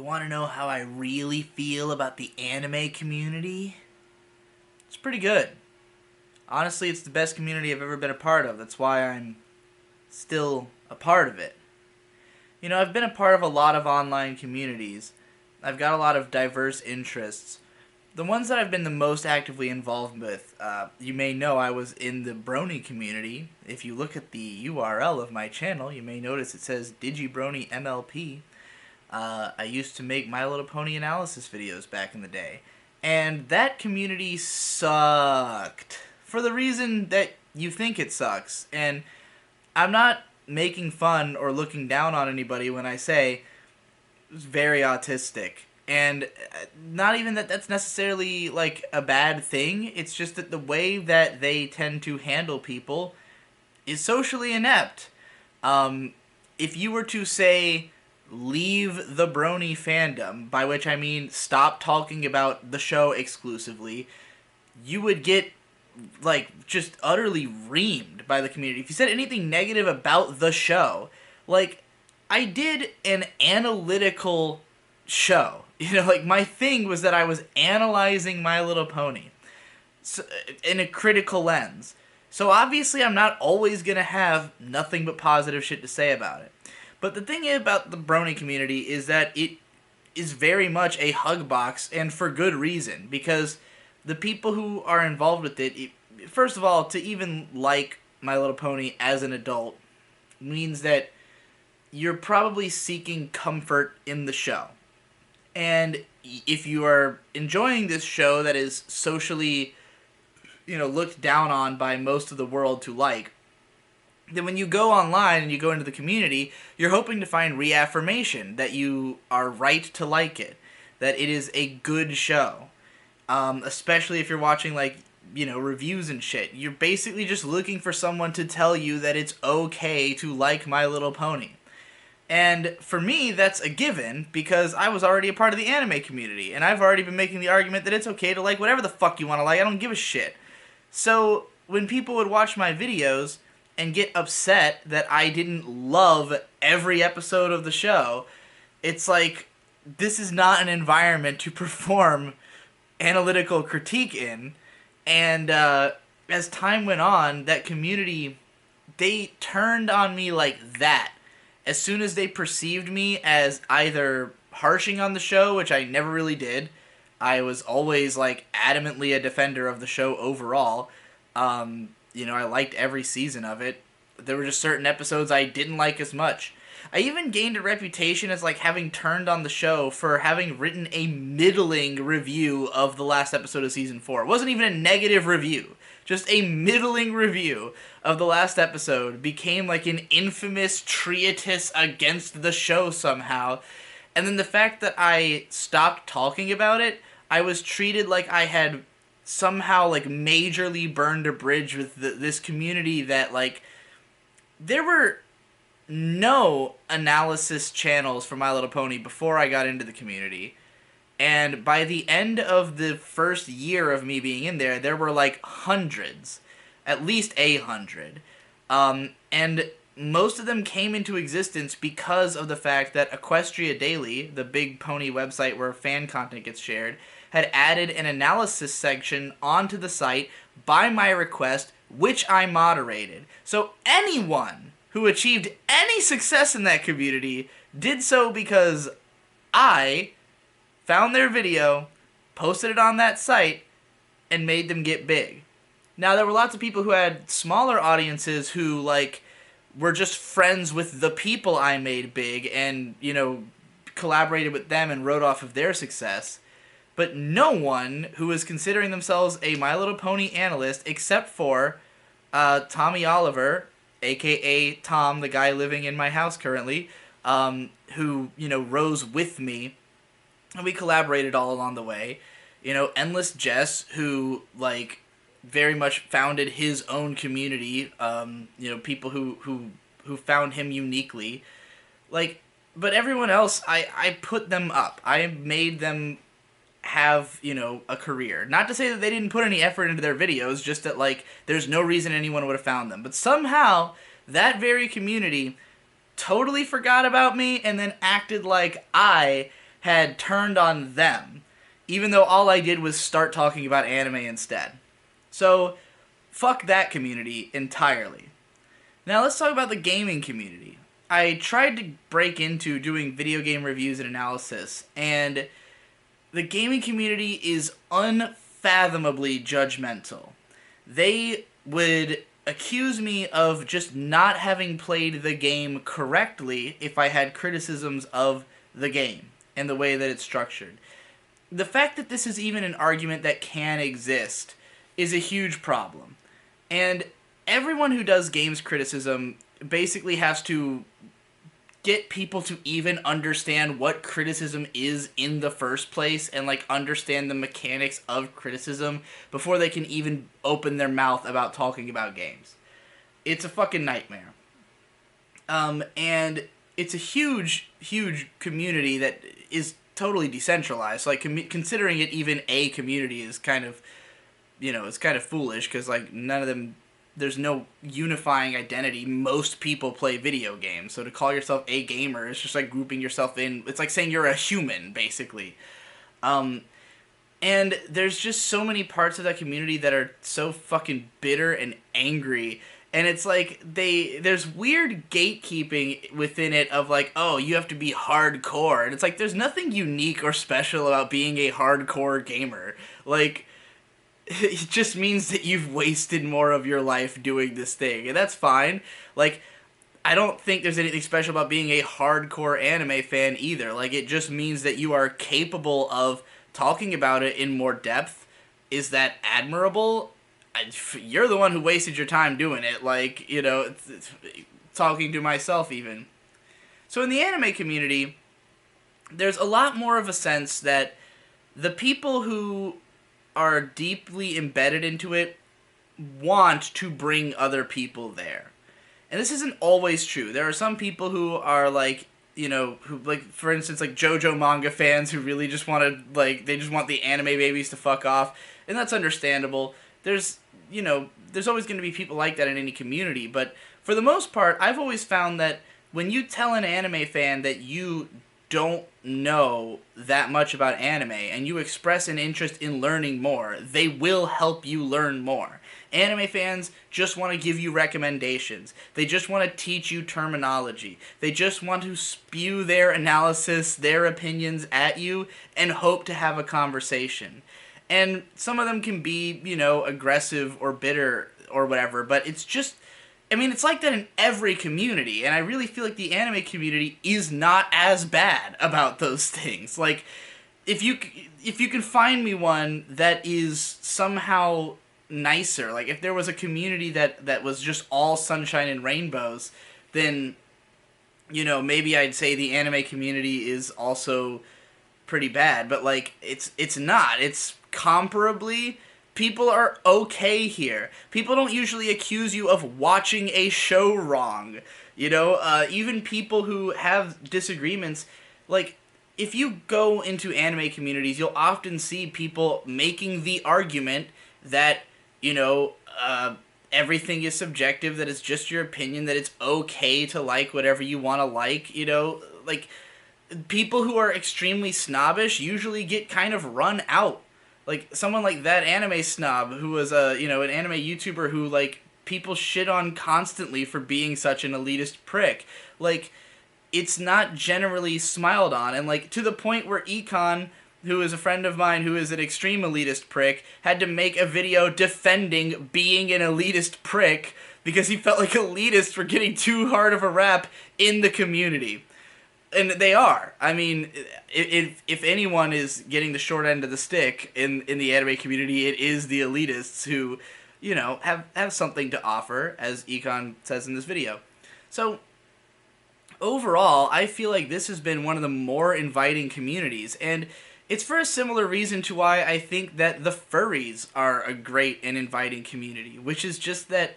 You want to know how I really feel about the anime community? It's pretty good. Honestly, it's the best community I've ever been a part of. That's why I'm still a part of it. You know, I've been a part of a lot of online communities. I've got a lot of diverse interests. The ones that I've been the most actively involved with, you may know I was in the Brony community. If you look at the URL of my channel, you may notice it says DigiBrony MLP. I used to make My Little Pony analysis videos back in the day. And that community sucked. For the reason that you think it sucks. And I'm not making fun or looking down on anybody when I say it's very autistic. And not even that that's necessarily like a bad thing. It's just that the way that they tend to handle people is socially inept. If you were to say leave the Brony fandom, by which I mean stop talking about the show exclusively, you would get like just utterly reamed by the community. If you said anything negative about the show, like I did an analytical show. You know, like my thing was that I was analyzing My Little Pony in a critical lens. So obviously I'm not always going to have nothing but positive shit to say about it. But the thing about the Brony community is that it is very much a hug box, and for good reason, because the people who are involved with it, first of all, to even like My Little Pony as an adult means that you're probably seeking comfort in the show. And if you are enjoying this show that is socially, looked down on by most of the world to like, then when you go online and you go into the community, you're hoping to find reaffirmation that you are right to like it, that it is a good show. Especially if you're watching, reviews and shit. You're basically just looking for someone to tell you that it's okay to like My Little Pony. And for me, that's a given, because I was already a part of the anime community, and I've already been making the argument that it's okay to like whatever the fuck you want to like. I don't give a shit. So when people would watch my videos and get upset that I didn't love every episode of the show, it's like, this is not an environment to perform analytical critique in. And as time went on, that community, they turned on me like that. As soon as they perceived me as either harshing on the show, which I never really did, I was always adamantly a defender of the show overall. I liked every season of it. There were just certain episodes I didn't like as much. I even gained a reputation as having turned on the show for having written a middling review of the last episode of season 4. It wasn't even a negative review. Just a middling review of the last episode became an infamous treatise against the show somehow. And then the fact that I stopped talking about it, I was treated like I had somehow majorly burned a bridge with this community that there were no analysis channels for My Little Pony before I got into the community. And by the end of the first year of me being in there, there were hundreds. At least 100. And most of them came into existence because of the fact that Equestria Daily, the big pony website where fan content gets shared, had added an analysis section onto the site by my request, which I moderated. So anyone who achieved any success in that community did so because I found their video, posted it on that site, and made them get big. Now, there were lots of people who had smaller audiences who, were just friends with the people I made big and, collaborated with them and wrote off of their success. But no one who was considering themselves a My Little Pony analyst, except for Tommy Oliver, a.k.a. Tom, the guy living in my house currently, who, rose with me. And we collaborated all along the way. Endless Jess, who, very much founded his own community. People who found him uniquely. But everyone else, I put them up. I made them have, a career. Not to say that they didn't put any effort into their videos, just that, there's no reason anyone would have found them. But somehow, that very community totally forgot about me and then acted like I had turned on them, even though all I did was start talking about anime instead. So, fuck that community entirely. Now let's talk about the gaming community. I tried to break into doing video game reviews and analysis, and the gaming community is unfathomably judgmental. They would accuse me of just not having played the game correctly if I had criticisms of the game and the way that it's structured. The fact that this is even an argument that can exist is a huge problem. And everyone who does games criticism basically has to get people to even understand what criticism is in the first place and like understand the mechanics of criticism before they can even open their mouth about talking about games. It's a fucking nightmare. And it's a huge, huge community that is totally decentralized. Like, considering it even a community is kind of, it's kind of foolish because, like, none of them, there's no unifying identity. Most people play video games, so to call yourself a gamer is just like grouping yourself in. It's like saying you're a human, basically. And there's just so many parts of that community that are so fucking bitter and angry. And it's like, there's weird gatekeeping within it of like, oh, you have to be hardcore. And it's like, there's nothing unique or special about being a hardcore gamer. Like, it just means that you've wasted more of your life doing this thing. And that's fine. Like, I don't think there's anything special about being a hardcore anime fan either. Like, it just means that you are capable of talking about it in more depth. Is that admirable? You're the one who wasted your time doing it. Like, it's talking to myself even. So in the anime community, there's a lot more of a sense that the people who are deeply embedded into it want to bring other people there. And this isn't always true. There are some people who are like, who, like, for instance, like JoJo manga fans who really just want to, like, they just want the anime babies to fuck off. And that's understandable. There's always going to be people like that in any community. But for the most part, I've always found that when you tell an anime fan that you don't know that much about anime and you express an interest in learning more, they will help you learn more. Anime fans just want to give you recommendations. They just want to teach you terminology. They just want to spew their analysis, their opinions at you and hope to have a conversation. And some of them can be, aggressive or bitter or whatever, but it's just, it's like that in every community, and I really feel like the anime community is not as bad about those things. Like, if you can find me one that is somehow nicer, like if there was a community that was just all sunshine and rainbows, then, maybe I'd say the anime community is also pretty bad, but, like, it's not. It's comparably... People are okay here. People don't usually accuse you of watching a show wrong. Even people who have disagreements, like, if you go into anime communities, you'll often see people making the argument that, everything is subjective, that it's just your opinion, that it's okay to like whatever you want to like, like, people who are extremely snobbish usually get kind of run out. Like, someone like that anime snob who was an anime YouTuber who, like, people shit on constantly for being such an elitist prick. Like, it's not generally smiled on. And, like, to the point where Econ, who is a friend of mine who is an extreme elitist prick, had to make a video defending being an elitist prick because he felt like elitists were getting too hard of a rap in the community. And they are. If anyone is getting the short end of the stick in the anime community, it is the elitists who, have something to offer, as Econ says in this video. So, overall, I feel like this has been one of the more inviting communities, and it's for a similar reason to why I think that the furries are a great and inviting community, which is just that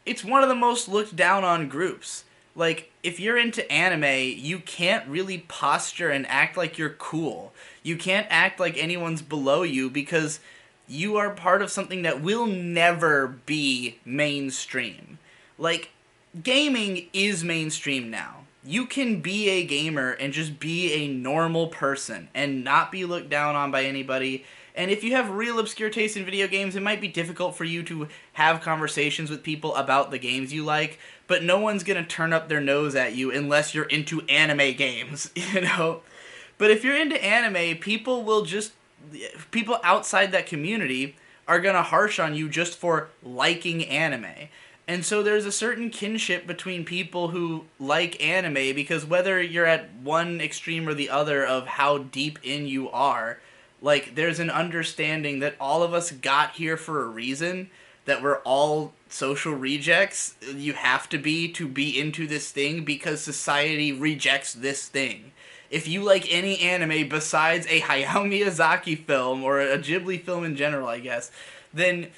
it's one of the most looked down on groups. Like, if you're into anime, you can't really posture and act like you're cool. You can't act like anyone's below you because you are part of something that will never be mainstream. Like, gaming is mainstream now. you can be a gamer and just be a normal person and not be looked down on by anybody. And if you have real obscure taste in video games, it might be difficult for you to have conversations with people about the games you like, but no one's going to turn up their nose at you unless you're into anime games, you know? But if you're into anime, people outside that community are going to harsh on you just for liking anime. And so there's a certain kinship between people who like anime, because whether you're at one extreme or the other of how deep in you are, like, there's an understanding that all of us got here for a reason, that we're all social rejects. You have to be into this thing because society rejects this thing. If you like any anime besides a Hayao Miyazaki film, or a Ghibli film in general, I guess, then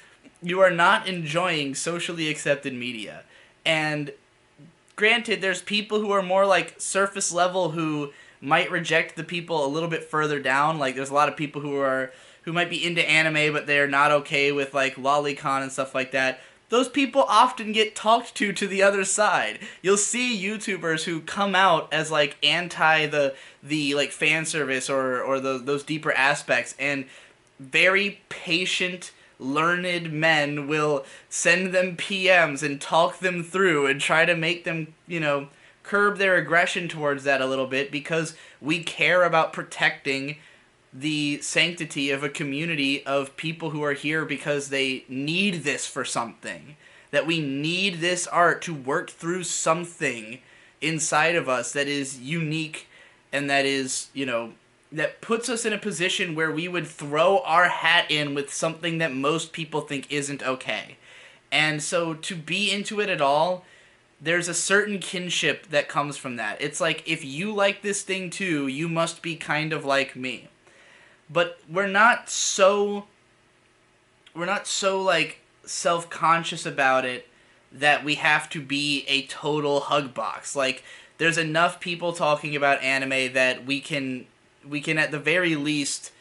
you are not enjoying socially accepted media. And granted, there's people who are more like surface level who might reject the people a little bit further down. Like, there's a lot of people who might be into anime, but they're not okay with like lolicon and stuff like that. Those people often get talked to the other side. You'll see YouTubers who come out as like anti the like fan service or those deeper aspects, and very patient, learned men will send them PMs and talk them through and try to make them, curb their aggression towards that a little bit, because we care about protecting the sanctity of a community of people who are here because they need this for something. That we need this art to work through something inside of us that is unique, and that is, that puts us in a position where we would throw our hat in with something that most people think isn't okay. And so to be into it at all, there's a certain kinship that comes from that. It's like, if you like this thing too, you must be kind of like me. But we're not so like self-conscious about it that we have to be a total hug box. Like, there's enough people talking about anime that we can at the very least,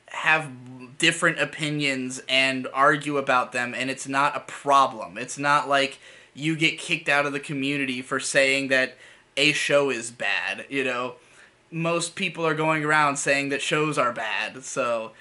have different opinions and argue about them, and it's not a problem. It's not like you get kicked out of the community for saying that a show is bad, Most people are going around saying that shows are bad, so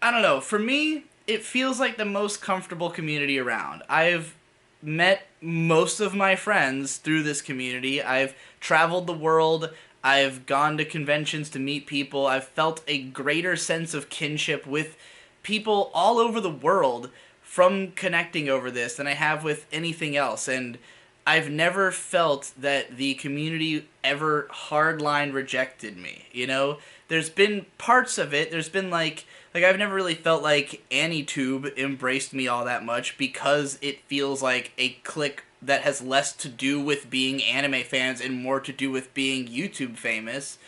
I don't know. For me, it feels like the most comfortable community around. I've met most of my friends through this community. I've traveled the world. I've gone to conventions to meet people. I've felt a greater sense of kinship with people all over the world from connecting over this than I have with anything else. And I've never felt that the community ever hardline rejected me, There's been parts of it. There's been like I've never really felt like AniTube embraced me all that much, because it feels like a clique that has less to do with being anime fans and more to do with being YouTube famous.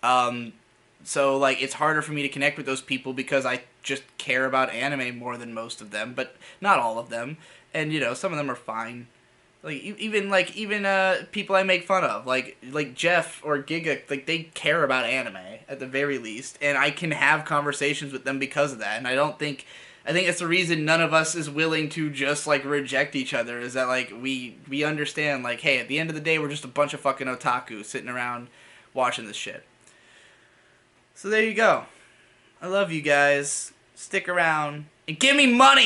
So like, it's harder for me to connect with those people because I just care about anime more than most of them, but not all of them. And some of them are fine. Like, even people I make fun of, like Jeff or Giga, like, they care about anime at the very least, and I can have conversations with them because of that. And I think that's the reason none of us is willing to just like reject each other, is that like we understand, like, hey, at the end of the day, we're just a bunch of fucking otaku sitting around watching this shit. So there you go. I love you guys. Stick around and give me money.